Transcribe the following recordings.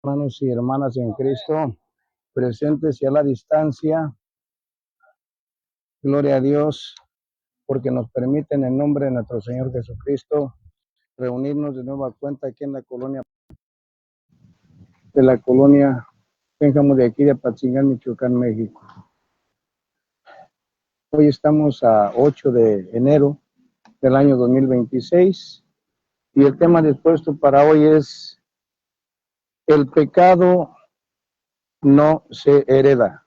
Hermanos y hermanas en Cristo, presentes y a la distancia, gloria a Dios, porque nos permite en el nombre de nuestro Señor Jesucristo reunirnos de nueva cuenta aquí en la colonia Pénjamo de aquí de Apatzingán, Michoacán, México. Hoy estamos a 8 de enero del año 2026 y el tema dispuesto para hoy es: el pecado no se hereda,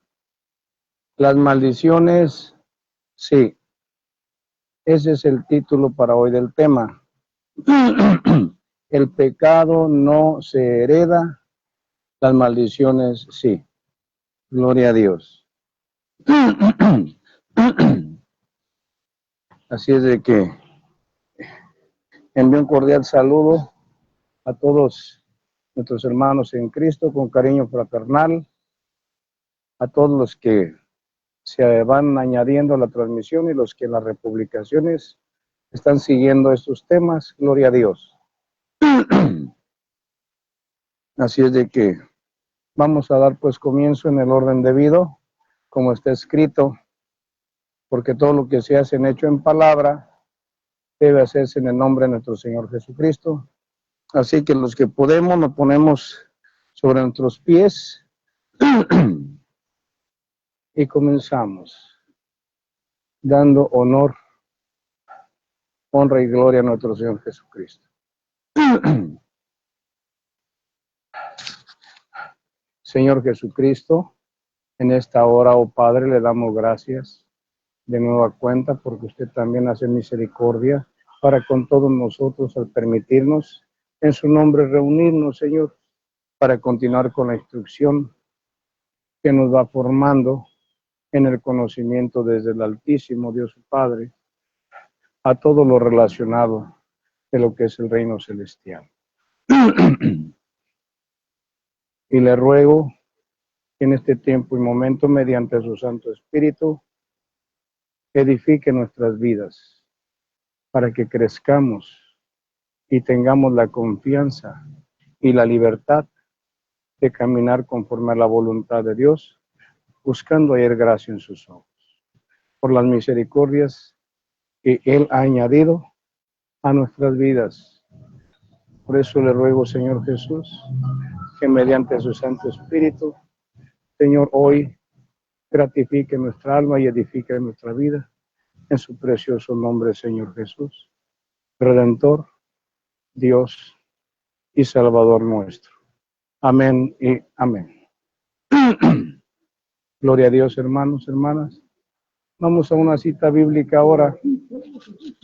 las maldiciones sí. Ese es el título para hoy del tema. El pecado no se hereda, las maldiciones sí. Gloria a Dios. Así es de que envío un cordial saludo a todos nuestros hermanos en Cristo con cariño fraternal, a todos los que se van añadiendo a la transmisión y los que en las republicaciones están siguiendo estos temas. Gloria a Dios. Así es de que vamos a dar pues comienzo en el orden debido, como está escrito, porque todo lo que se hace en hecho en palabra debe hacerse en el nombre de nuestro Señor Jesucristo. Así que los que podemos nos ponemos sobre nuestros pies y comenzamos dando honor, honra y gloria a nuestro Señor Jesucristo. Señor Jesucristo, en esta hora, oh Padre, le damos gracias de nueva cuenta porque usted también hace misericordia para con todos nosotros al permitirnos en su nombre reunirnos, Señor, para continuar con la instrucción que nos va formando en el conocimiento desde el Altísimo Dios Padre a todo lo relacionado de lo que es el reino celestial. Y le ruego que en este tiempo y momento, mediante su Santo Espíritu, edifique nuestras vidas para que crezcamos y tengamos la confianza y la libertad de caminar conforme a la voluntad de Dios, buscando hallar gracia en sus ojos, por las misericordias que Él ha añadido a nuestras vidas. Por eso le ruego, Señor Jesús, que mediante su Santo Espíritu, Señor, hoy gratifique nuestra alma y edifique nuestra vida en su precioso nombre, Señor Jesús, Redentor, Dios y Salvador nuestro. Amén y amén. Gloria a Dios, hermanos, hermanas. Vamos a una cita bíblica ahora.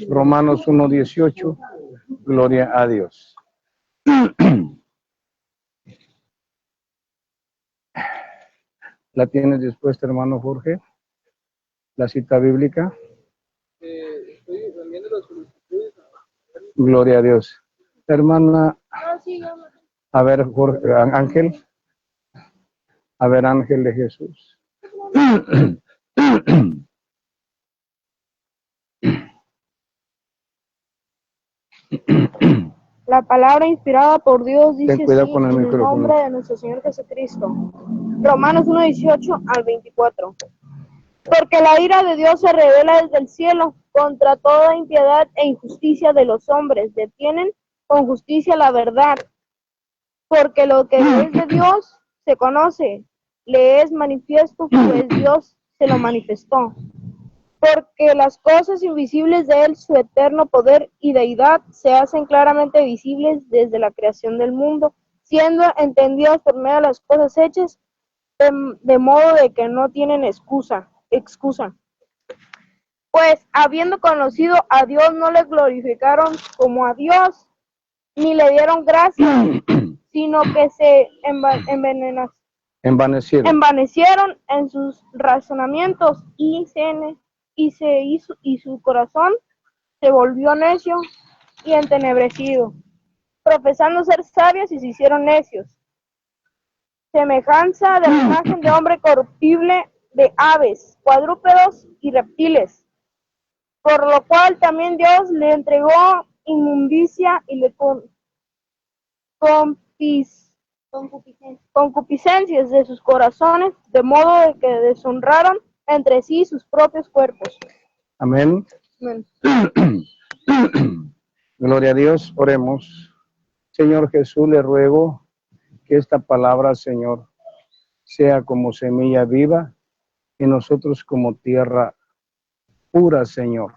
Romanos 1:18. Gloria a Dios. ¿La tienes dispuesta, hermano Jorge? La cita bíblica. Estoy enviando las solicitudes. Gloria a Dios. Hermana, a ver, Jorge, Ángel. A ver, Ángel de Jesús. La palabra inspirada por Dios dice Ten cuidado así con el en el micrófono. nombre de nuestro Señor Jesucristo. Romanos 1:18 al 24. Porque la ira de Dios se revela desde el cielo contra toda impiedad e injusticia de los hombres. Detienen con justicia la verdad. Porque lo que es de Dios se conoce, le es manifiesto, pues Dios se lo manifestó. Porque las cosas invisibles de Él, su eterno poder y deidad, se hacen claramente visibles desde la creación del mundo, siendo entendidas por medio de las cosas hechas, de modo de que no tienen excusa. Pues, habiendo conocido a Dios, no le glorificaron como a Dios, ni le dieron gracia, sino que se envanecieron en sus razonamientos y su corazón se volvió necio y entenebrecido. Profesando ser sabios y se hicieron necios. Semejanza de la imagen de hombre corruptible, de aves, cuadrúpedos y reptiles. Por lo cual también Dios le entregó inmundicia y le concupiscencias de sus corazones, de modo de que deshonraron entre sí sus propios cuerpos. Amén. Amén. Gloria a Dios, oremos. Señor Jesús, le ruego que esta palabra, Señor, sea como semilla viva y nosotros como tierra pura, Señor,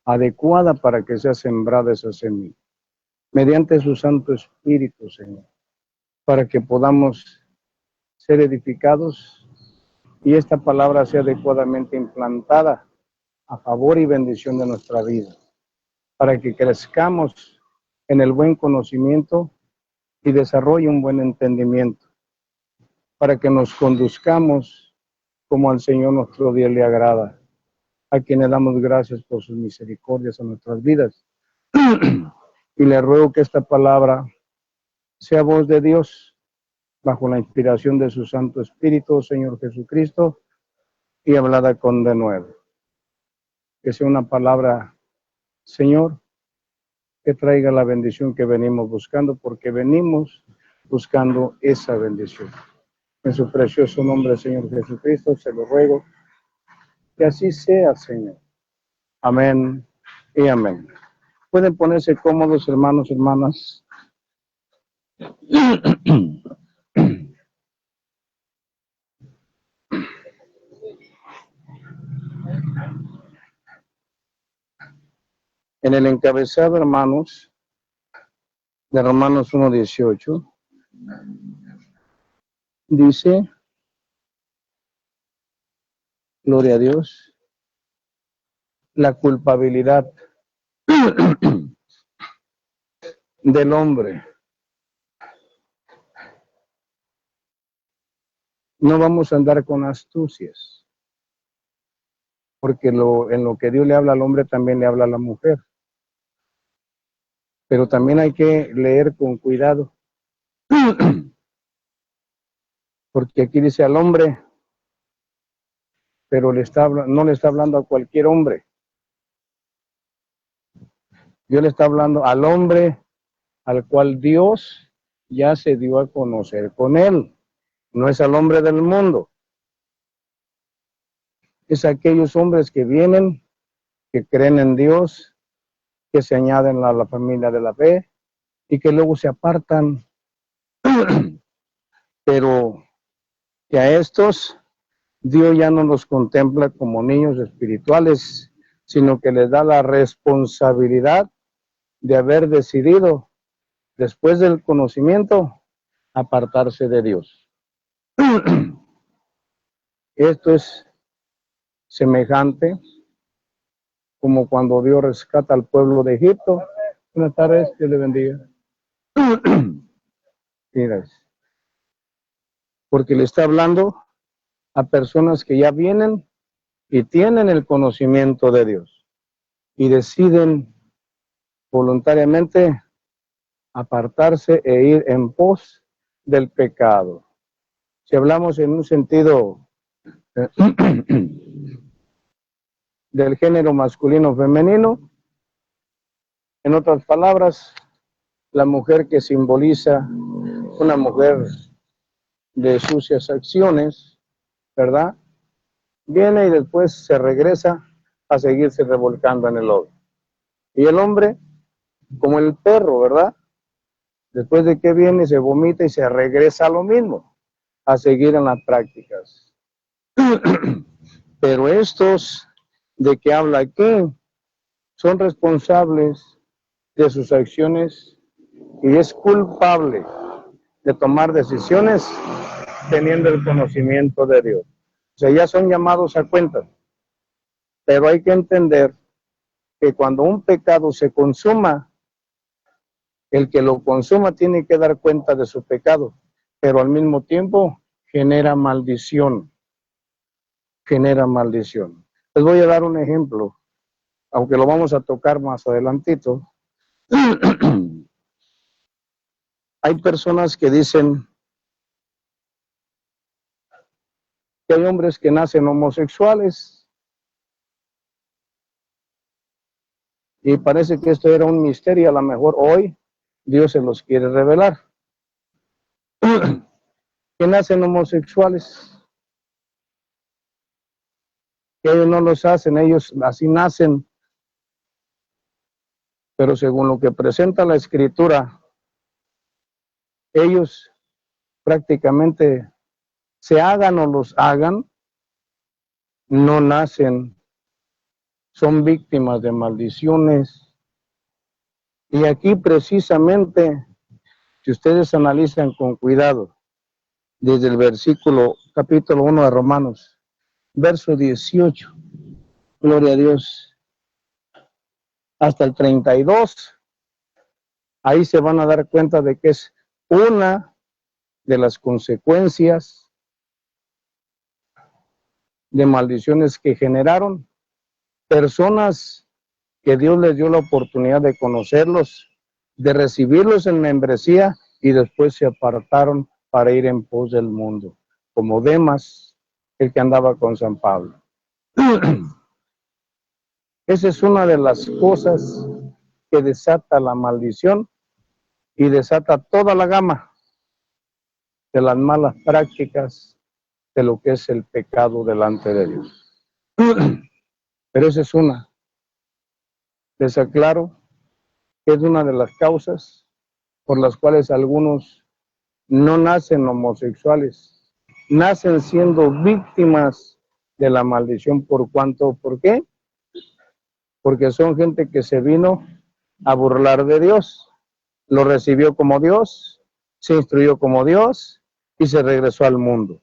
adecuada para que sea sembrada esa semilla, mediante su Santo Espíritu, Señor, para que podamos ser edificados y esta palabra sea adecuadamente implantada a favor y bendición de nuestra vida, para que crezcamos en el buen conocimiento y desarrolle un buen entendimiento, para que nos conduzcamos como al Señor nuestro Dios le agrada, a quien le damos gracias por sus misericordias en nuestras vidas. Y le ruego que esta palabra sea voz de Dios, bajo la inspiración de su Santo Espíritu, Señor Jesucristo, y hablada con denuedo. Que sea una palabra, Señor, que traiga la bendición que venimos buscando, porque venimos buscando esa bendición. En su precioso nombre, Señor Jesucristo, se lo ruego. Que así sea, Señor. Amén y amén. Pueden ponerse cómodos, hermanos, hermanas. En el encabezado, hermanos, de Romanos 1:18, dice, gloria a Dios, la culpabilidad del hombre. No vamos a andar con astucias, porque en lo que Dios le habla al hombre también le habla a la mujer. Pero también hay que leer con cuidado, porque aquí dice al hombre, pero no le está hablando a cualquier hombre. Dios le está hablando al hombre al cual Dios ya se dio a conocer con él. No es al hombre del mundo. Es a aquellos hombres que vienen, que creen en Dios, que se añaden a la familia de la fe y que luego se apartan. Pero que a estos Dios ya no los contempla como niños espirituales, sino que les da la responsabilidad de haber decidido, después del conocimiento, apartarse de Dios. Esto es semejante como cuando Dios rescata al pueblo de Egipto. Buenas tardes, Dios le bendiga. Mira, porque le está hablando a personas que ya vienen y tienen el conocimiento de Dios y deciden voluntariamente apartarse e ir en pos del pecado. Si hablamos en un sentido del género masculino femenino, en otras palabras, la mujer que simboliza una mujer de sucias acciones, ¿verdad? Viene y después se regresa a seguirse revolcando en el lodo. Y el hombre, como el perro, ¿verdad? Después de que viene, se vomita y se regresa a lo mismo, a seguir en las prácticas. Pero estos de que habla aquí son responsables de sus acciones y es culpable de tomar decisiones teniendo el conocimiento de Dios. O sea, ya son llamados a cuentas. Pero hay que entender que cuando un pecado se consuma, el que lo consuma tiene que dar cuenta de su pecado, pero al mismo tiempo genera maldición. Genera maldición. Les voy a dar un ejemplo, aunque lo vamos a tocar más adelantito. Hay personas que dicen que hay hombres que nacen homosexuales y parece que esto era un misterio, a lo mejor hoy Dios se los quiere revelar. que nacen homosexuales, que ellos no los hacen, ellos así nacen, pero según lo que presenta la Escritura, ellos prácticamente se hagan o los hagan, no nacen, son víctimas de maldiciones. Y aquí precisamente, si ustedes analizan con cuidado, desde el capítulo 1 de Romanos, verso 18, gloria a Dios, hasta el 32, ahí se van a dar cuenta de que es una de las consecuencias de maldiciones que generaron personas que Dios les dio la oportunidad de conocerlos, de recibirlos en membresía y después se apartaron para ir en pos del mundo, como Demas, el que andaba con San Pablo. Esa es una de las cosas que desata la maldición y desata toda la gama de las malas prácticas de lo que es el pecado delante de Dios. Pero esa es una. Les aclaro que es una de las causas por las cuales algunos no nacen homosexuales, nacen siendo víctimas de la maldición. ¿Por qué? Porque son gente que se vino a burlar de Dios, lo recibió como Dios, se instruyó como Dios y se regresó al mundo.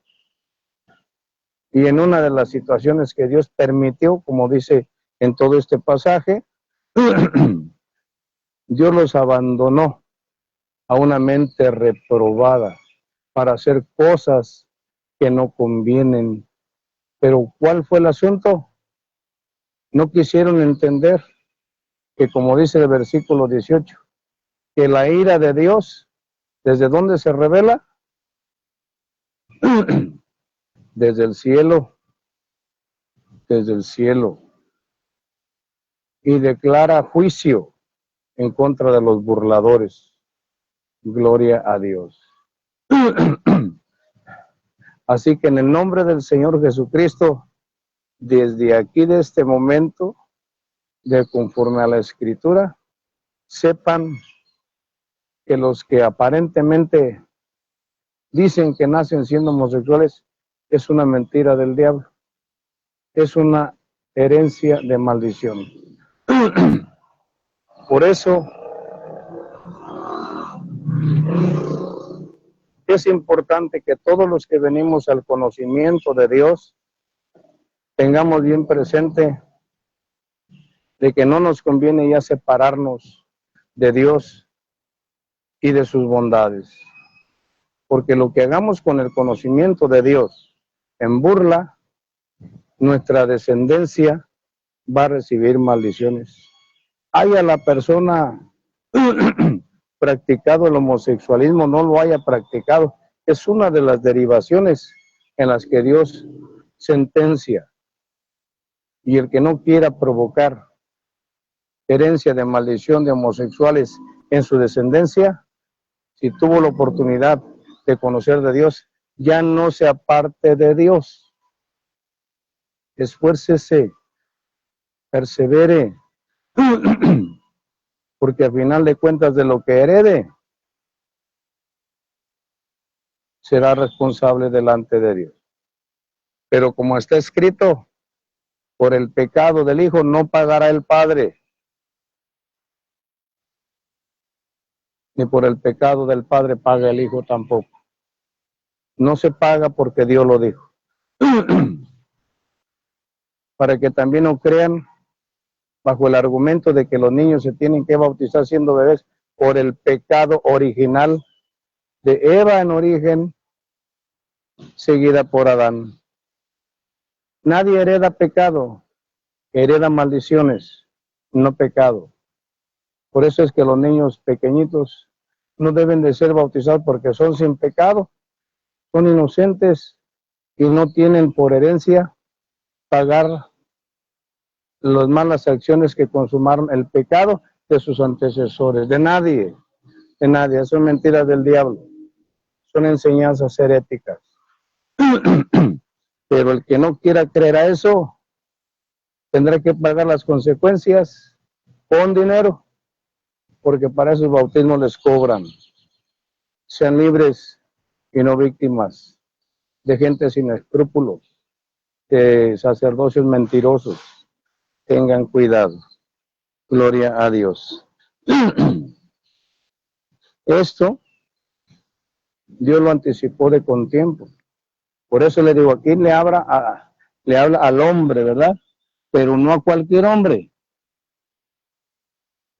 Y en una de las situaciones que Dios permitió, como dice en todo este pasaje, Dios los abandonó a una mente reprobada para hacer cosas que no convienen. Pero ¿cuál fue el asunto? No quisieron entender que, como dice el versículo 18, que la ira de Dios, ¿desde dónde se revela? Desde el cielo, y declara juicio en contra de los burladores. Gloria a Dios. Así que en el nombre del Señor Jesucristo, desde aquí, de este momento, de conforme a la Escritura, sepan que los que aparentemente dicen que nacen siendo homosexuales es una mentira del diablo, es una herencia de maldición. Por eso es importante que todos los que venimos al conocimiento de Dios tengamos bien presente de que no nos conviene ya separarnos de Dios y de sus bondades. Porque lo que hagamos con el conocimiento de Dios en burla, nuestra descendencia va a recibir maldiciones. Haya la persona practicado el homosexualismo, no lo haya practicado, es una de las derivaciones en las que Dios sentencia. Y el que no quiera provocar herencia de maldición de homosexuales en su descendencia, si tuvo la oportunidad de conocer de Dios, ya no se aparte de Dios. Esfuércese, persevere, porque al final de cuentas de lo que herede, será responsable delante de Dios. Pero como está escrito, por el pecado del Hijo no pagará el Padre, ni por el pecado del Padre paga el Hijo tampoco. No se paga porque Dios lo dijo. Para que también no crean bajo el argumento de que los niños se tienen que bautizar siendo bebés por el pecado original de Eva en origen, seguida por Adán. Nadie hereda pecado, hereda maldiciones, no pecado. Por eso es que los niños pequeñitos no deben de ser bautizados porque son sin pecado, son inocentes y no tienen por herencia pagar las malas acciones que consumaron el pecado de sus antecesores, de nadie, eso es mentira del diablo. son enseñanzas heréticas. Pero el que no quiera creer a eso, tendrá que pagar las consecuencias con dinero, porque para esos bautismos les cobran. Sean libres y no víctimas de gente sin escrúpulos, de sacerdocios mentirosos. Tengan cuidado. Gloria a Dios. Esto Dios lo anticipó de con tiempo. Por eso le digo, aquí le habla al hombre, ¿verdad? Pero no a cualquier hombre.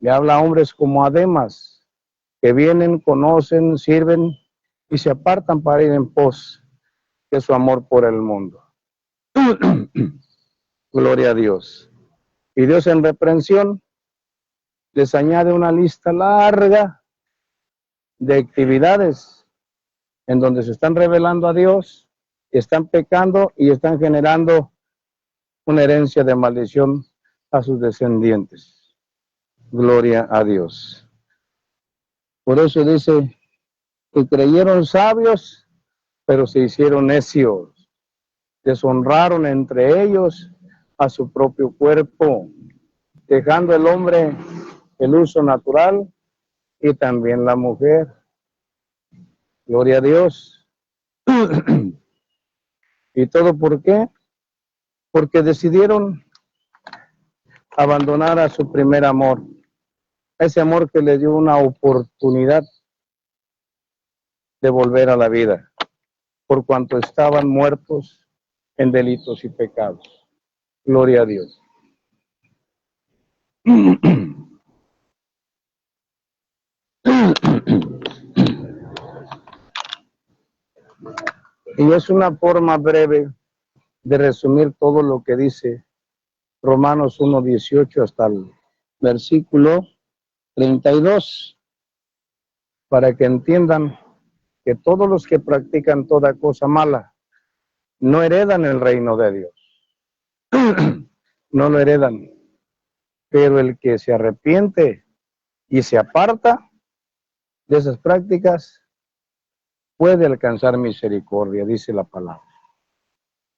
Le habla a hombres como a Demas, que vienen, conocen, sirven y se apartan para ir en pos de su amor por el mundo. Gloria a Dios. Y Dios en reprensión les añade una lista larga de actividades en donde se están revelando a Dios, están pecando y están generando una herencia de maldición a sus descendientes. Gloria a Dios. Por eso dice que creyeron sabios, pero se hicieron necios. Deshonraron entre ellos a su propio cuerpo, dejando el hombre el uso natural y también la mujer. Gloria a Dios. ¿Y todo por qué? Porque decidieron abandonar a su primer amor, ese amor que les dio una oportunidad de volver a la vida, por cuanto estaban muertos en delitos y pecados. Gloria a Dios. Y es una forma breve de resumir todo lo que dice Romanos 1:18 hasta el versículo 32, para que entiendan que todos los que practican toda cosa mala no heredan el reino de Dios. No lo heredan. Pero el que se arrepiente y se aparta de esas prácticas puede alcanzar misericordia, dice la palabra.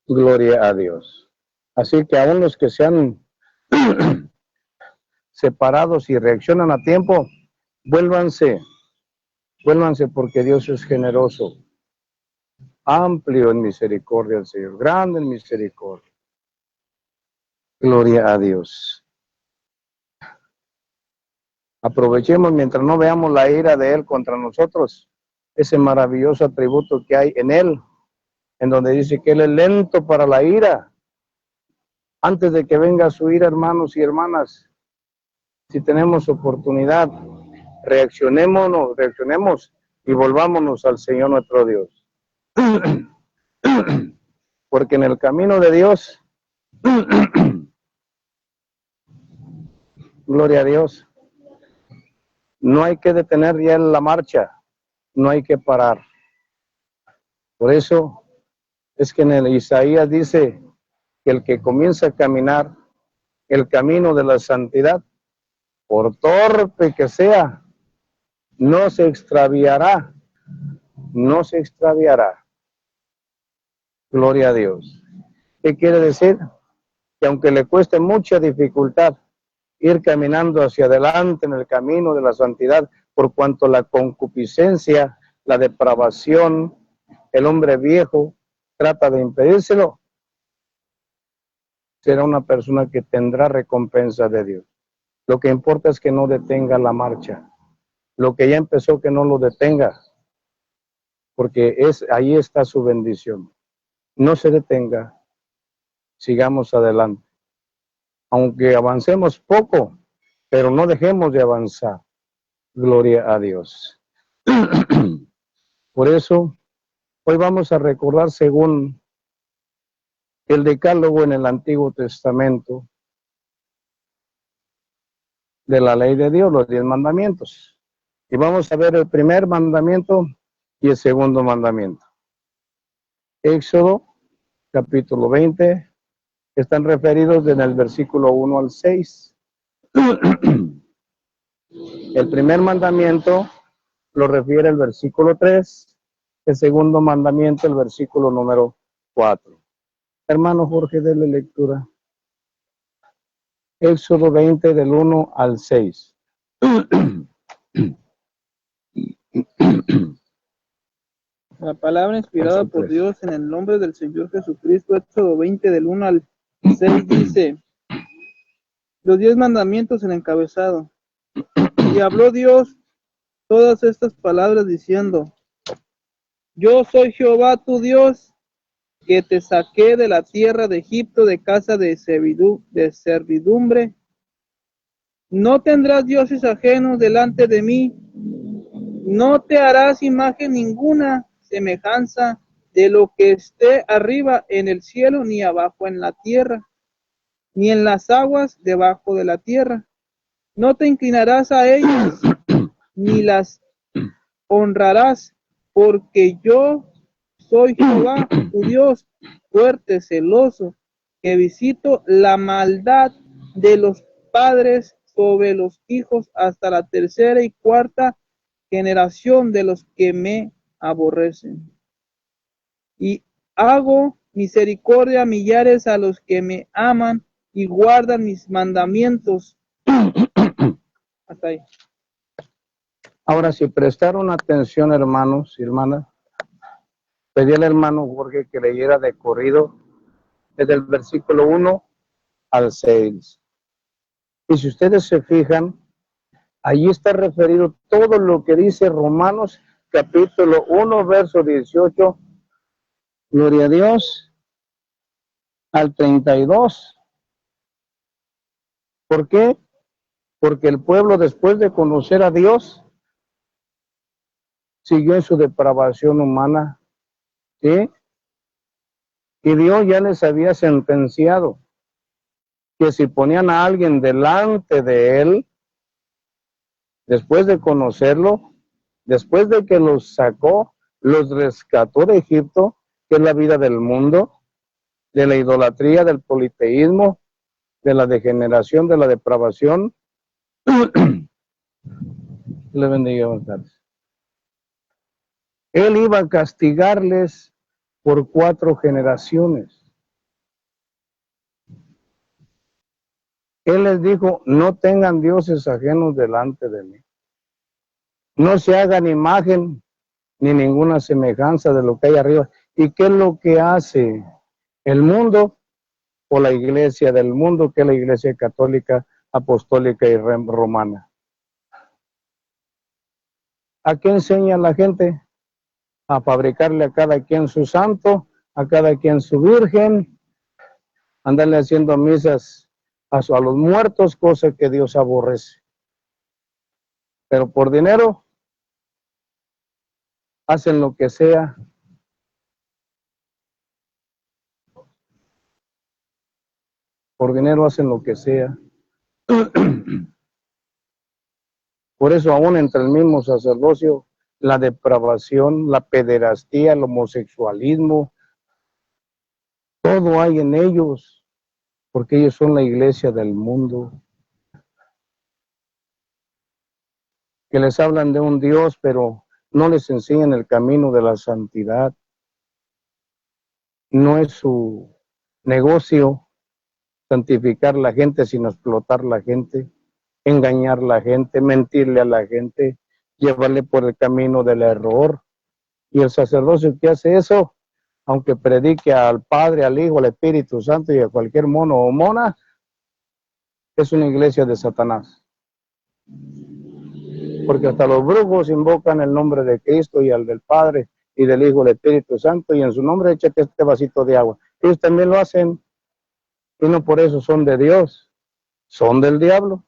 Gloria a Dios. Así que aún los que sean separados y reaccionan a tiempo, vuélvanse porque Dios es generoso, amplio en misericordia el Señor, grande en misericordia. Gloria a Dios. Aprovechemos mientras no veamos la ira de Él contra nosotros, ese maravilloso atributo que hay en Él, en donde dice que Él es lento para la ira. Antes de que venga su ira, hermanos y hermanas, si tenemos oportunidad, reaccionemos y volvámonos al Señor nuestro Dios. Porque en el camino de Dios, gloria a Dios, no hay que detener ya la marcha, no hay que parar. Por eso es que en el Isaías dice que el que comienza a caminar el camino de la santidad, por torpe que sea, no se extraviará, no se extraviará. Gloria a Dios. ¿Qué quiere decir? Que aunque le cueste mucha dificultad ir caminando hacia adelante en el camino de la santidad, por cuanto la concupiscencia, la depravación, el hombre viejo trata de impedírselo, será una persona que tendrá recompensa de Dios. Lo que importa es que no detenga la marcha. Lo que ya empezó, que no lo detenga, porque ahí está su bendición. No se detenga, sigamos adelante. Aunque avancemos poco, pero no dejemos de avanzar. Gloria a Dios. Por eso, hoy vamos a recordar según el decálogo en el Antiguo Testamento de la ley de Dios, los 10 mandamientos. Y vamos a ver el primer mandamiento y el segundo mandamiento. Éxodo, capítulo 20, están referidos en el versículo 1 al 6. El primer mandamiento lo refiere el versículo 3 el segundo mandamiento, el versículo número 4. Hermano Jorge, dele lectura. Éxodo 20 del 1 al 6. La palabra inspirada por Dios en el nombre del Señor Jesucristo, Éxodo 20 del 1 al 6 dice, los 10 mandamientos en encabezado. Y habló Dios todas estas palabras diciendo, yo soy Jehová tu Dios, que te saqué de la tierra de Egipto de casa de servidumbre. No tendrás dioses ajenos delante de mí, no te harás imagen ninguna semejanza de lo que esté arriba en el cielo, ni abajo en la tierra, ni en las aguas debajo de la tierra. No te inclinarás a ellas, ni las honrarás, porque yo soy Jehová, tu Dios, fuerte, celoso, que visito la maldad de los padres sobre los hijos hasta la tercera y cuarta generación de los que me aborrecen. Y hago misericordia a millares a los que me aman y guardan mis mandamientos. Hasta ahí. Ahora, si prestaron atención, hermanos y hermanas, pedí al hermano Jorge que leyera de corrido desde el versículo 1 al 6. Y si ustedes se fijan, allí está referido todo lo que dice Romanos capítulo 1, verso 18, gloria a Dios, al 32. ¿Por qué? Porque el pueblo, después de conocer a Dios, siguió en su depravación humana, ¿sí? Y Dios ya les había sentenciado que si ponían a alguien delante de él, después de conocerlo, después de que los sacó, los rescató de Egipto, que es la vida del mundo, de la idolatría, del politeísmo, de la degeneración, de la depravación. Le bendiga, buenas tardes. Él iba a castigarles por 4 generaciones. Él les dijo, no tengan dioses ajenos delante de mí. No se hagan imagen ni ninguna semejanza de lo que hay arriba. ¿Y qué es lo que hace el mundo o la iglesia del mundo, que es la iglesia católica, apostólica y romana? ¿A qué enseña la gente? A fabricarle a cada quien su santo, a cada quien su virgen, andarle haciendo misas a los muertos, cosa que Dios aborrece. Pero por dinero hacen lo que sea. Por dinero hacen lo que sea. Por eso aún entre el mismo sacerdocio, la depravación, la pederastía, el homosexualismo, todo hay en ellos, porque ellos son la iglesia del mundo. Que les hablan de un Dios, pero no les enseñan el camino de la santidad. No es su negocio santificar la gente, sino explotar la gente, engañar la gente, mentirle a la gente, llevarle por el camino del error. Y el sacerdocio que hace eso, aunque predique al Padre, al Hijo, al Espíritu Santo y a cualquier mono o mona, es una iglesia de Satanás. Porque hasta los brujos invocan el nombre de Cristo y al del Padre y del Hijo, del Espíritu Santo, y en su nombre échate este vasito de agua. Ellos también lo hacen, y no por eso son de Dios, son del diablo.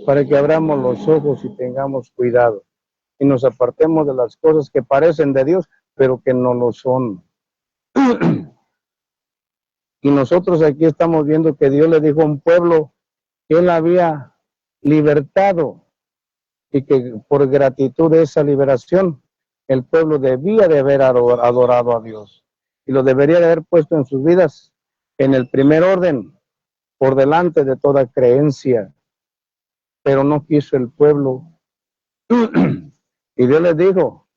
Para que abramos los ojos y tengamos cuidado, y nos apartemos de las cosas que parecen de Dios, pero que no lo son. Y nosotros aquí estamos viendo que Dios le dijo a un pueblo que Él había libertado, y que por gratitud de esa liberación, el pueblo debía de haber adorado a Dios, y lo debería de haber puesto en sus vidas en el primer orden, por delante de toda creencia. Pero no quiso el pueblo. Y Dios les dijo,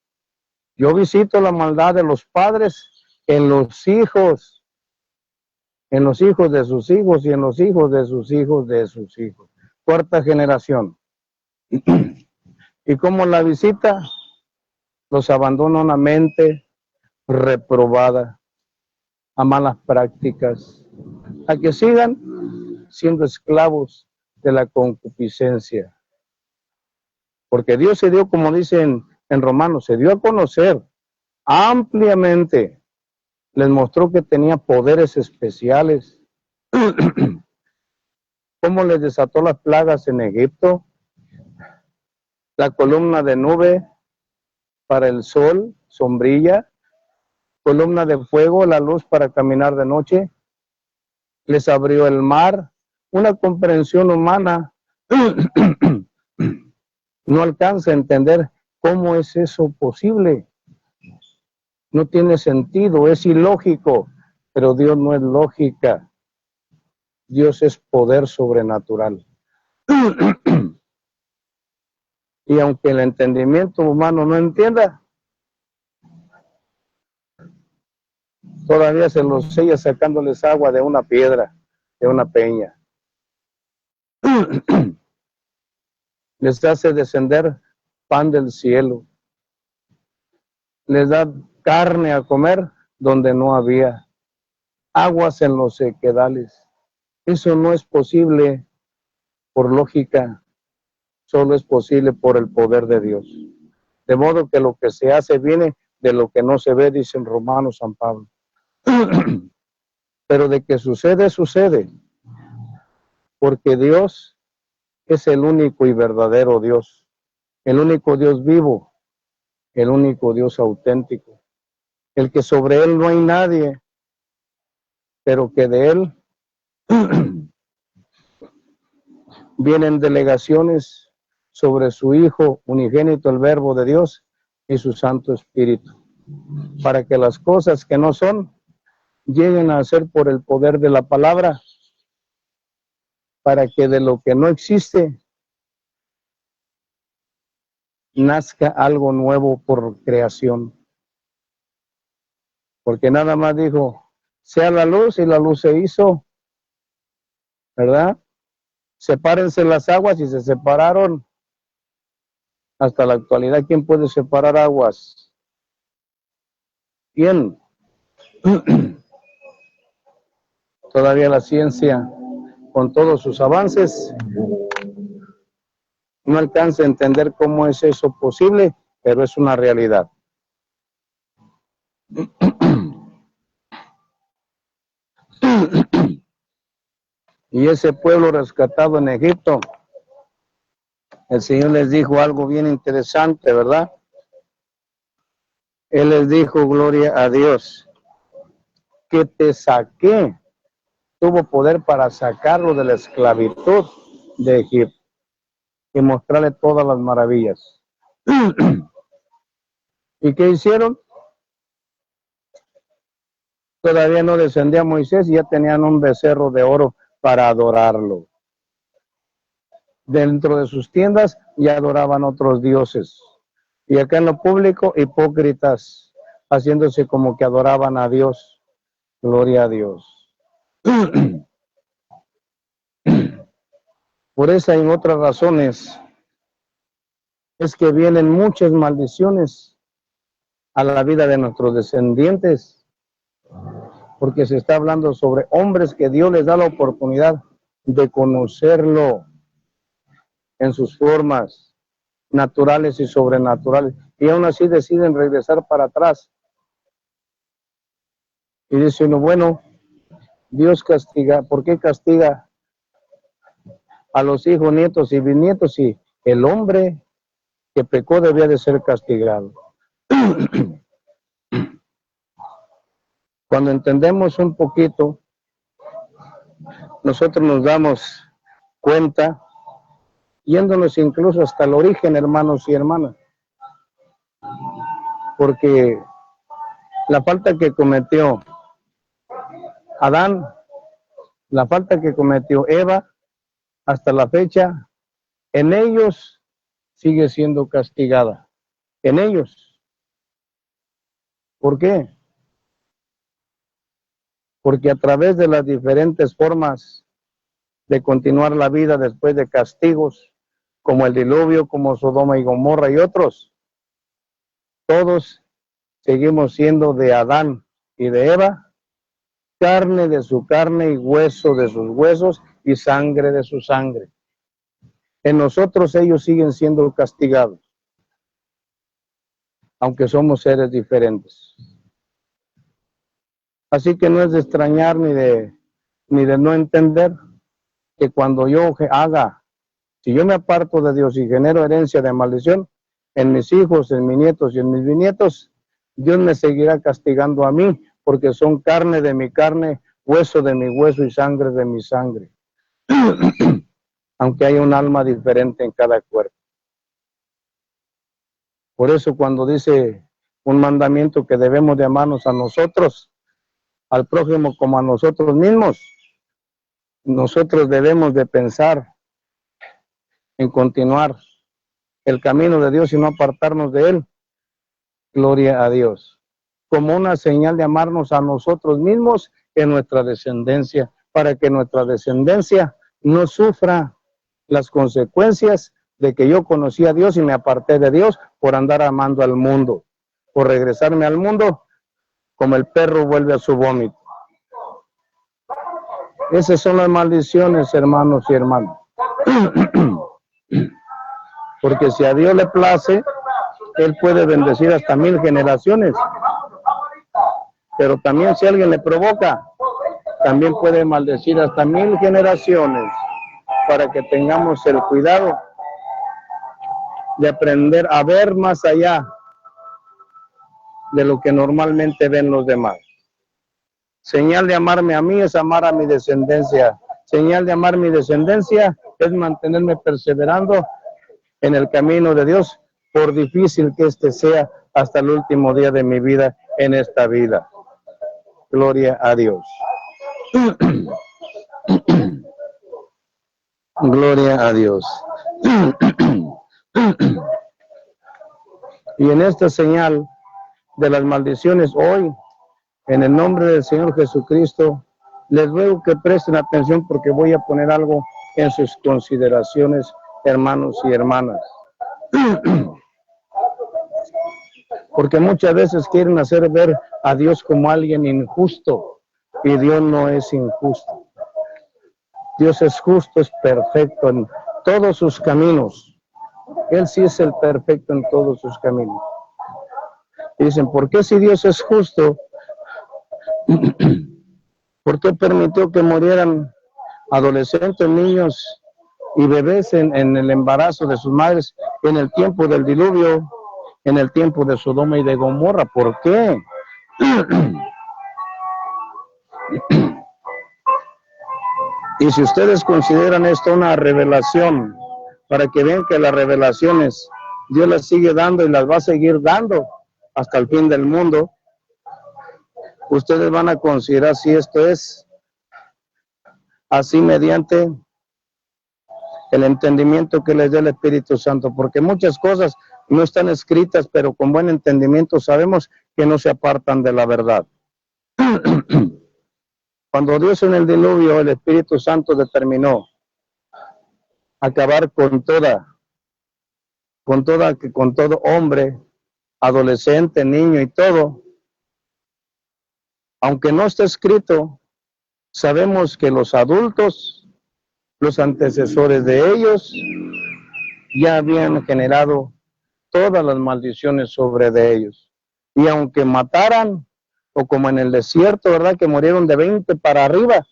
Yo visito la maldad de los padres en los hijos de sus hijos y en los hijos de sus hijos de sus hijos. Cuarta generación. ¿Y cómo la visita? Los abandona a una mente reprobada, a malas prácticas, a que sigan siendo esclavos de la concupiscencia. Porque Dios se dio, como dicen en Romanos, se dio a conocer ampliamente. Les mostró que tenía poderes especiales. ¿Cómo les desató las plagas en Egipto? La columna de nube para el sol, sombrilla, columna de fuego, la luz para caminar de noche. Les abrió el mar, una comprensión humana no alcanza a entender cómo es eso posible. No tiene sentido, es ilógico, pero Dios no es lógica. Dios es poder sobrenatural. Y aunque el entendimiento humano no entienda, todavía se los sella sacándoles agua de una piedra, de una peña. Les hace descender pan del cielo. Les da carne a comer donde no había. Aguas en los sequedales. Eso no es posible por lógica. Solo es posible por el poder de Dios. De modo que lo que se hace viene de lo que no se ve, dice en Romanos San Pablo. Pero de que sucede, sucede. Porque Dios es el único y verdadero Dios. El único Dios vivo. El único Dios auténtico. El que sobre Él no hay nadie. Pero que de Él vienen delegaciones sobre su Hijo unigénito, el Verbo de Dios, y su Santo Espíritu, para que las cosas que no son lleguen a ser por el poder de la palabra, para que de lo que no existe nazca algo nuevo por creación. Porque nada más dijo, sea la luz, y la luz se hizo, ¿verdad? Sepárense las aguas y se separaron. Hasta la actualidad, ¿quién puede separar aguas? ¿Quién? Todavía la ciencia, con todos sus avances, no alcanza a entender cómo es eso posible, pero es una realidad. Y ese pueblo rescatado en Egipto, el Señor les dijo algo bien interesante, ¿verdad? Él les dijo, gloria a Dios, que te saqué. Tuvo poder para sacarlo de la esclavitud de Egipto y mostrarle todas las maravillas. ¿Y qué hicieron? Todavía no descendía Moisés y ya tenían un becerro de oro para adorarlo. Dentro de sus tiendas ya adoraban otros dioses. Y acá en lo público, hipócritas, haciéndose como que adoraban a Dios. Gloria a Dios. Por esa y en otras razones es que vienen muchas maldiciones a la vida de nuestros descendientes, porque se está hablando sobre hombres que Dios les da la oportunidad de conocerlo en sus formas naturales y sobrenaturales, y aún así deciden regresar para atrás. Y dice uno, bueno, Dios castiga, ¿por qué castiga a los hijos, nietos y bisnietos si el hombre que pecó debía de ser castigado? Cuando entendemos un poquito, nosotros nos damos cuenta, yéndonos incluso hasta el origen, hermanos y hermanas, porque la falta que cometió Adán, la falta que cometió Eva, hasta la fecha, en ellos sigue siendo castigada, en ellos. ¿Por qué? Porque a través de las diferentes formas de continuar la vida después de castigos, como el diluvio, como Sodoma y Gomorra y otros, todos seguimos siendo de Adán y de Eva, carne de su carne y hueso de sus huesos y sangre de su sangre. En nosotros ellos siguen siendo castigados, aunque somos seres diferentes. Así que no es de extrañar ni de no entender que cuando yo haga, si yo me aparto de Dios y genero herencia de maldición, en mis hijos, en mis nietos y en mis bisnietos, Dios me seguirá castigando a mí, porque son carne de mi carne, hueso de mi hueso y sangre de mi sangre. Aunque hay un alma diferente en cada cuerpo. Por eso cuando dice un mandamiento que debemos de amarnos a nosotros, al prójimo como a nosotros mismos, nosotros debemos de pensar en continuar el camino de Dios y no apartarnos de él. Gloria a Dios. Como una señal de amarnos a nosotros mismos en nuestra descendencia, para que nuestra descendencia no sufra las consecuencias de que yo conocí a Dios y me aparté de Dios por andar amando al mundo, por regresarme al mundo como el perro vuelve a su vómito. Esas son las maldiciones, hermanos y hermanas. Porque si a Dios le place, Él puede bendecir hasta 1000 generaciones. Pero también si alguien le provoca, también puede maldecir hasta 1000 generaciones, para que tengamos el cuidado de aprender a ver más allá de lo que normalmente ven los demás. Señal de amarme a mí es amar a mi descendencia. Señal de amar mi descendencia es mantenerme perseverando en el camino de Dios, por difícil que este sea, hasta el último día de mi vida en esta vida. Gloria a Dios. Gloria a Dios. Y en esta señal de las maldiciones hoy, en el nombre del Señor Jesucristo, les ruego que presten atención porque voy a poner algo en sus consideraciones, hermanos y hermanas. Porque muchas veces quieren hacer ver a Dios como alguien injusto, y Dios no es injusto. Dios es justo, es perfecto en todos sus caminos. Él sí es el perfecto en todos sus caminos. Y dicen, ¿por qué si Dios es justo? ¿Por qué permitió que murieran adolescentes, niños y bebés en el embarazo de sus madres en el tiempo del diluvio, en el tiempo de Sodoma y de Gomorra? ¿Por qué? Y si ustedes consideran esto una revelación, para que vean que las revelaciones Dios las sigue dando y las va a seguir dando hasta el fin del mundo, ustedes van a considerar si esto es así mediante el entendimiento que les dé el Espíritu Santo, porque muchas cosas no están escritas, pero con buen entendimiento sabemos que no se apartan de la verdad. Cuando Dios en el diluvio, el Espíritu Santo determinó acabar con todo hombre, adolescente, niño y todo, aunque no está escrito, sabemos que los adultos, los antecesores de ellos, ya habían generado todas las maldiciones sobre de ellos. Y aunque mataran, o como en el desierto, ¿verdad? Que murieron de 20 para arriba,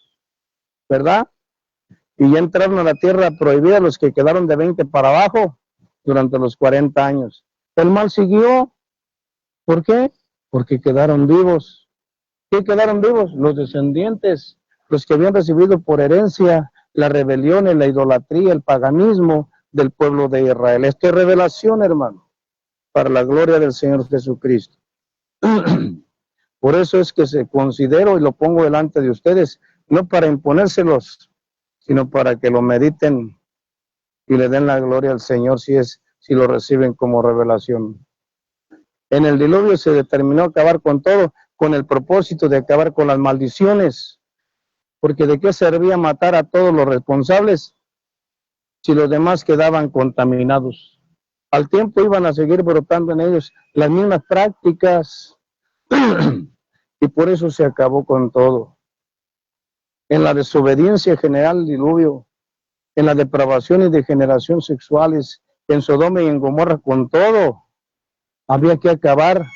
¿verdad? Y ya entraron a la tierra prohibida los que quedaron de 20 para abajo durante los 40 años. El mal siguió. ¿Por qué? Porque quedaron vivos. ¿Qué quedaron vivos? Los descendientes, los que habían recibido por herencia la rebelión, la idolatría, el paganismo del pueblo de Israel. Esto es revelación, hermano, para la gloria del Señor Jesucristo. Por eso es que se considero y lo pongo delante de ustedes, no para imponérselos, sino para que lo mediten y le den la gloria al Señor si lo reciben como revelación. En el diluvio se determinó acabar con todo, con el propósito de acabar con las maldiciones. Porque ¿de qué servía matar a todos los responsables si los demás quedaban contaminados? Al tiempo iban a seguir brotando en ellos las mismas prácticas y por eso se acabó con todo. En la desobediencia general del diluvio, en la depravación y degeneración sexuales, en Sodoma y en Gomorra, con todo, había que acabar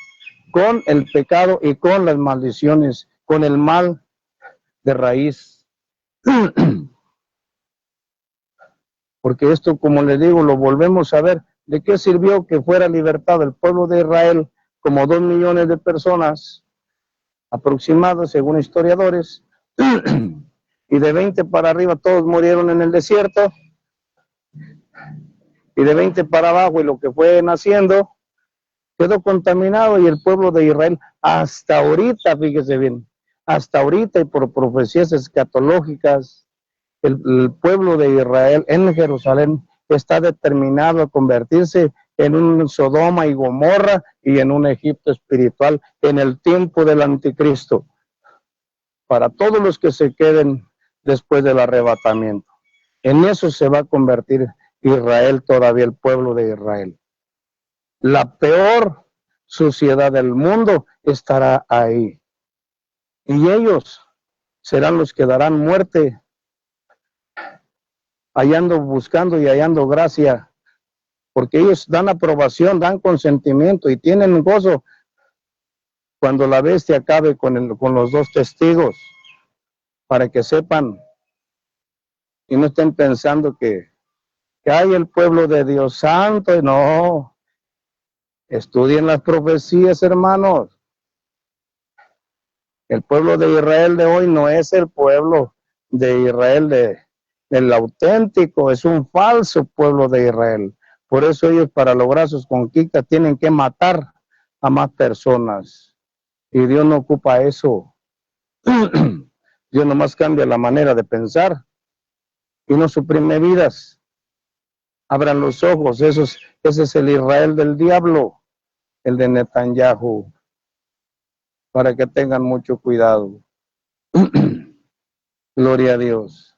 con el pecado y con las maldiciones, con el mal de raíz. Porque esto, como les digo, lo volvemos a ver. ¿De qué sirvió que fuera libertado el pueblo de Israel, como 2 millones de personas aproximadas, según historiadores, y de 20 para arriba todos murieron en el desierto, y de 20 para abajo y lo que fue naciendo quedó contaminado, y el pueblo de Israel hasta ahorita, fíjese bien, hasta ahorita y por profecías escatológicas, el pueblo de Israel en Jerusalén está determinado a convertirse en un Sodoma y Gomorra y en un Egipto espiritual en el tiempo del anticristo, para todos los que se queden después del arrebatamiento. En eso se va a convertir Israel, todavía el pueblo de Israel. La peor suciedad del mundo estará ahí. Y ellos serán los que darán muerte, buscando y hallando gracia, porque ellos dan aprobación, dan consentimiento y tienen gozo cuando la bestia acabe con los 2 testigos, para que sepan y no estén pensando que hay el pueblo de Dios santo. No, estudien las profecías, hermanos. El pueblo de Israel de hoy no es el pueblo de Israel del auténtico, es un falso pueblo de Israel. Por eso ellos, para lograr sus conquistas, tienen que matar a más personas. Y Dios no ocupa eso. Dios nomás cambia la manera de pensar y no suprime vidas. Abran los ojos, ese es el Israel del diablo, el de Netanyahu, para que tengan mucho cuidado. Gloria a Dios.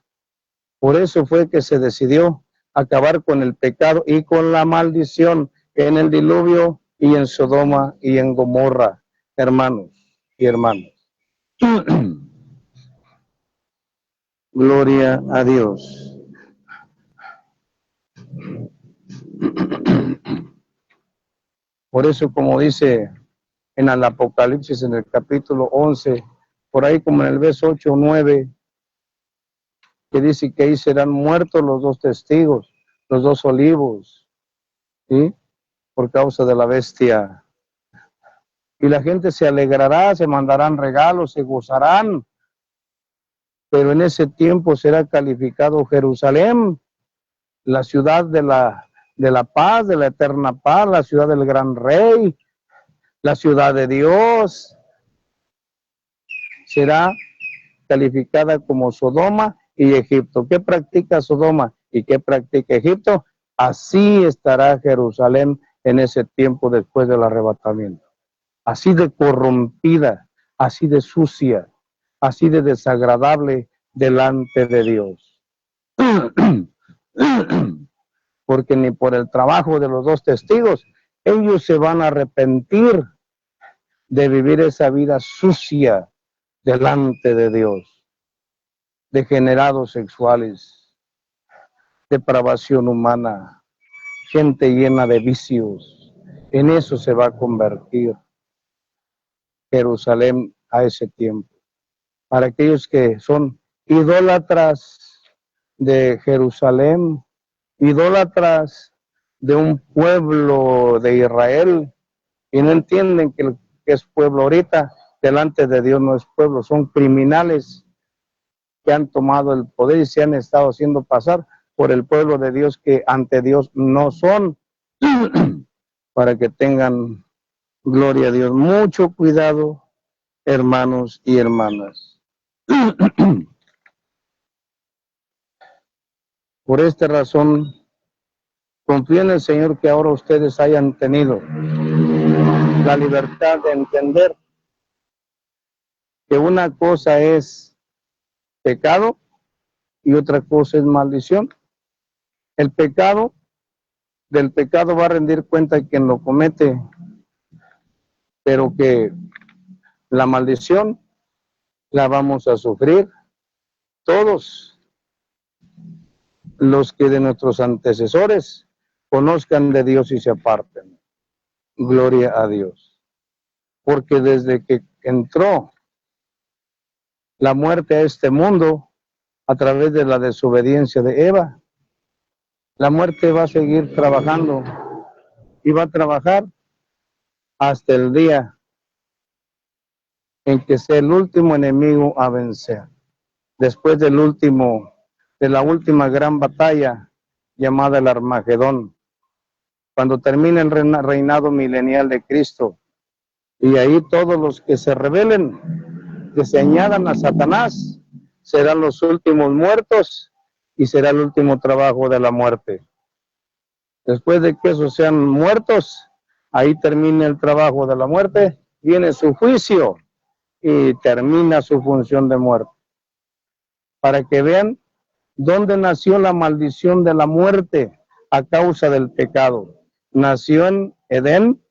Por eso fue que se decidió acabar con el pecado y con la maldición en el diluvio y en Sodoma y en Gomorra, hermanos y hermanas. Gloria a Dios. Por eso, como dice en el Apocalipsis, en el capítulo 11, por ahí como en el verso 8 o 9, que dice que ahí serán muertos los 2 testigos, los 2 olivos, ¿sí? Por causa de la bestia. Y la gente se alegrará, se mandarán regalos, se gozarán, pero en ese tiempo será calificado Jerusalén, la ciudad de la paz, de la eterna paz, la ciudad del gran rey, la ciudad de Dios, será calificada como Sodoma y Egipto. ¿Qué practica Sodoma y qué practica Egipto? Así estará Jerusalén en ese tiempo después del arrebatamiento. Así de corrompida, así de sucia, así de desagradable delante de Dios. Porque ni por el trabajo de los 2 testigos, ellos se van a arrepentir de vivir esa vida sucia delante de Dios. Degenerados sexuales, depravación humana, gente llena de vicios. En eso se va a convertir Jerusalén a ese tiempo. Para aquellos que son idólatras de Jerusalén, idólatras de un pueblo de Israel, y no entienden que es pueblo ahorita, delante de Dios no es pueblo, son criminales que han tomado el poder y se han estado haciendo pasar por el pueblo de Dios, que ante Dios no son. Para que tengan, gloria a Dios, mucho cuidado, hermanos y hermanas. Por esta razón, confío en el Señor que ahora ustedes hayan tenido la libertad de entender que una cosa es pecado y otra cosa es maldición. El pecado, del pecado va a rendir cuenta quien lo comete, pero que la maldición la vamos a sufrir todos los que de nuestros antecesores conozcan de Dios y se aparten. Gloria a Dios. Porque desde que entró la muerte a este mundo, a través de la desobediencia de Eva, la muerte va a seguir trabajando y va a trabajar hasta el día en que sea el último enemigo a vencer. Después de la última gran batalla llamada el Armagedón, cuando termine el reinado milenial de Cristo, y ahí todos los que se rebelen, que se añadan a Satanás, serán los últimos muertos y será el último trabajo de la muerte. Después de que esos sean muertos, ahí termina el trabajo de la muerte, viene su juicio y termina su función de muerte. Para que vean dónde nació la maldición de la muerte a causa del pecado. Nació en Edén,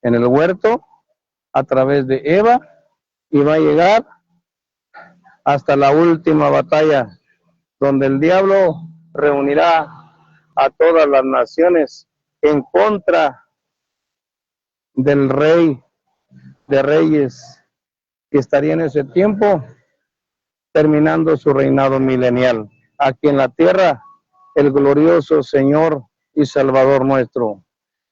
en el huerto, a través de Eva, y va a llegar hasta la última batalla, donde el diablo reunirá a todas las naciones en contra del Rey de Reyes, que estaría en ese tiempo terminando su reinado milenial. Aquí en la tierra, el glorioso Señor y Salvador nuestro,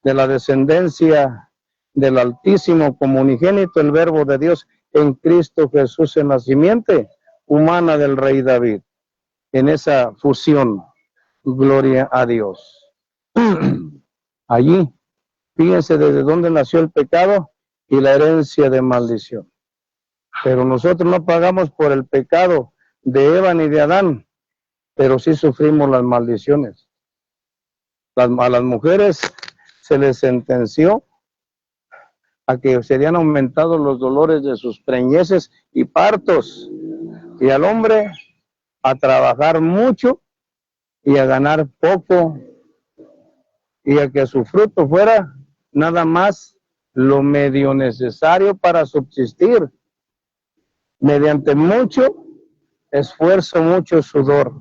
de la descendencia del Altísimo como unigénito, el Verbo de Dios en Cristo Jesús en la simiente humana del Rey David. En esa fusión, gloria a Dios. Allí, fíjense desde dónde nació el pecado y la herencia de maldición. Pero nosotros no pagamos por el pecado de Eva ni de Adán, pero sí sufrimos las maldiciones. A las mujeres se les sentenció a que serían aumentados los dolores de sus preñeces y partos, y al hombre a trabajar mucho y a ganar poco, y a que su fruto fuera nada más lo medio necesario para subsistir, mediante mucho esfuerzo, mucho sudor,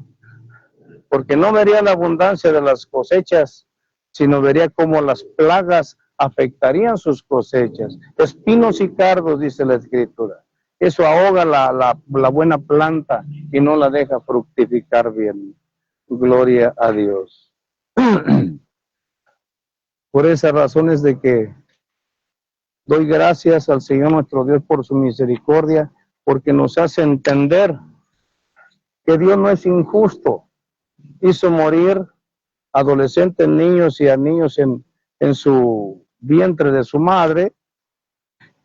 porque no vería la abundancia de las cosechas, sino vería cómo las plagas afectarían sus cosechas. Espinos y cardos, dice la Escritura. Eso ahoga la buena planta y no la deja fructificar bien. Gloria a Dios. Por esas razones de que doy gracias al Señor nuestro Dios por su misericordia, porque nos hace entender que Dios no es injusto. Hizo morir adolescentes, niños y a niños en su vientre de su madre,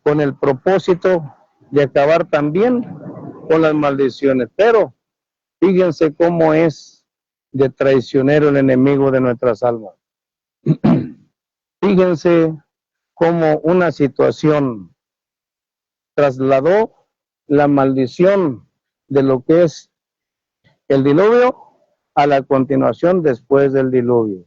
con el propósito de acabar también con las maldiciones. Pero fíjense cómo es de traicionero el enemigo de nuestras almas. Fíjense cómo una situación trasladó la maldición de lo que es el diluvio a la continuación después del diluvio.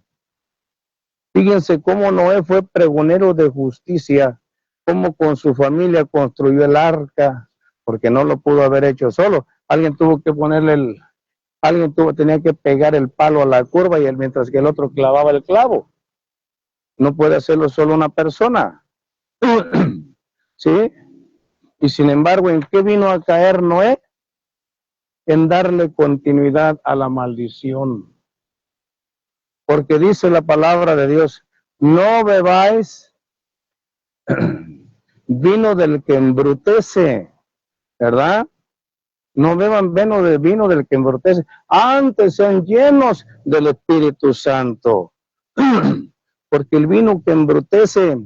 Fíjense cómo Noé fue pregonero de justicia, cómo con su familia construyó el arca, porque no lo pudo haber hecho solo. Alguien tuvo que ponerle tenía que pegar el palo a la curva mientras que el otro clavaba el clavo. No puede hacerlo solo una persona. ¿Sí? Y sin embargo, ¿en qué vino a caer Noé? En darle continuidad a la maldición. Porque dice la palabra de Dios, no bebáis vino del que embrutece, ¿verdad? No beban vino del que embrutece, antes sean llenos del Espíritu Santo. Porque el vino que embrutece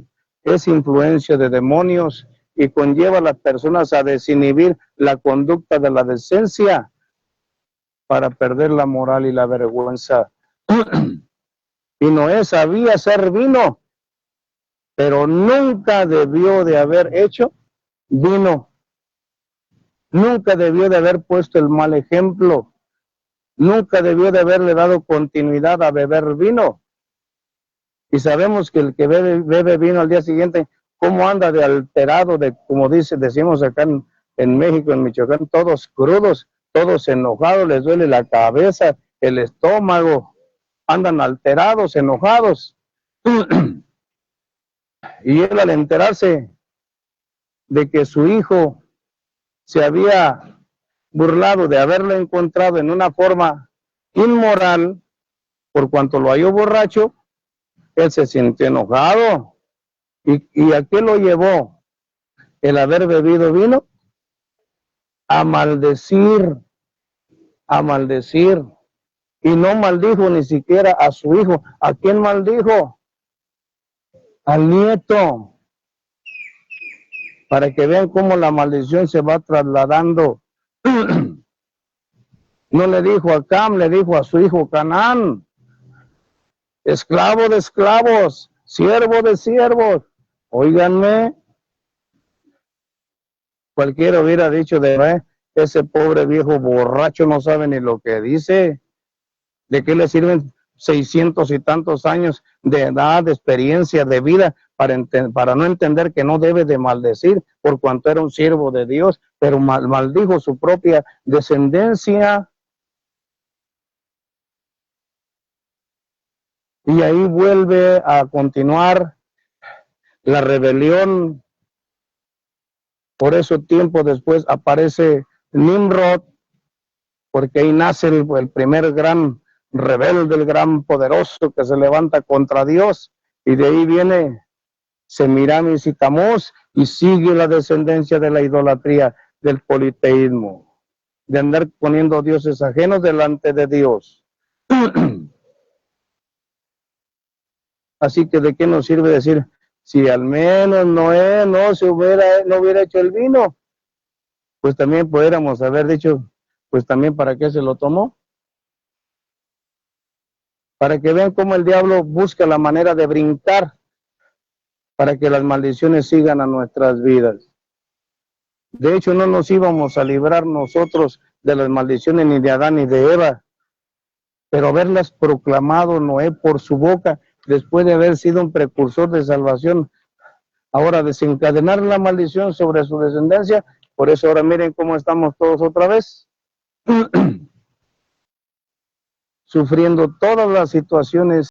es influencia de demonios y conlleva a las personas a desinhibir la conducta de la decencia para perder la moral y la vergüenza. Y Noé sabía hacer vino pero nunca debió de haber hecho vino. Nunca debió de haber puesto el mal ejemplo. Nunca debió de haberle dado continuidad a beber vino. Y sabemos que el que bebe vino al día siguiente, cómo anda de alterado, de como decimos acá en México, en Michoacán, todos crudos, todos enojados, les duele la cabeza, el estómago, andan alterados, enojados. Y él, al enterarse de que su hijo se había burlado de haberlo encontrado en una forma inmoral, por cuanto lo halló borracho, él se sintió enojado. ¿Y a qué lo llevó? El haber bebido vino, a maldecir, y no maldijo ni siquiera a su hijo. ¿A quién maldijo? Al nieto, para que vean cómo la maldición se va trasladando. No le dijo a Cam, le dijo a su hijo Canaán, esclavo de esclavos, siervo de siervos. Óiganme, cualquiera hubiera dicho ese pobre viejo borracho no sabe ni lo que dice. ¿De qué le sirven 600 y tantos años de edad, de experiencia, de vida, para no entender que no debe de maldecir por cuanto era un siervo de Dios, pero maldijo su propia descendencia? Y ahí vuelve a continuar la rebelión. Por eso tiempo después aparece Nimrod, porque ahí nace el primer gran rebelde, el gran poderoso que se levanta contra Dios, y de ahí viene Semiramis y Tamuz, y sigue la descendencia de la idolatría, del politeísmo, de andar poniendo dioses ajenos delante de Dios. Así que ¿de qué nos sirve decir, si al menos Noé no hubiera hecho el vino? Pues también pudiéramos haber dicho, pues también ¿para qué se lo tomó? Para que vean cómo el diablo busca la manera de brincar para que las maldiciones sigan a nuestras vidas. De hecho, no nos íbamos a librar nosotros de las maldiciones ni de Adán ni de Eva, pero haberlas proclamado Noé por su boca, después de haber sido un precursor de salvación, ahora desencadenar la maldición sobre su descendencia. Por eso ahora miren cómo estamos todos otra vez, sufriendo todas las situaciones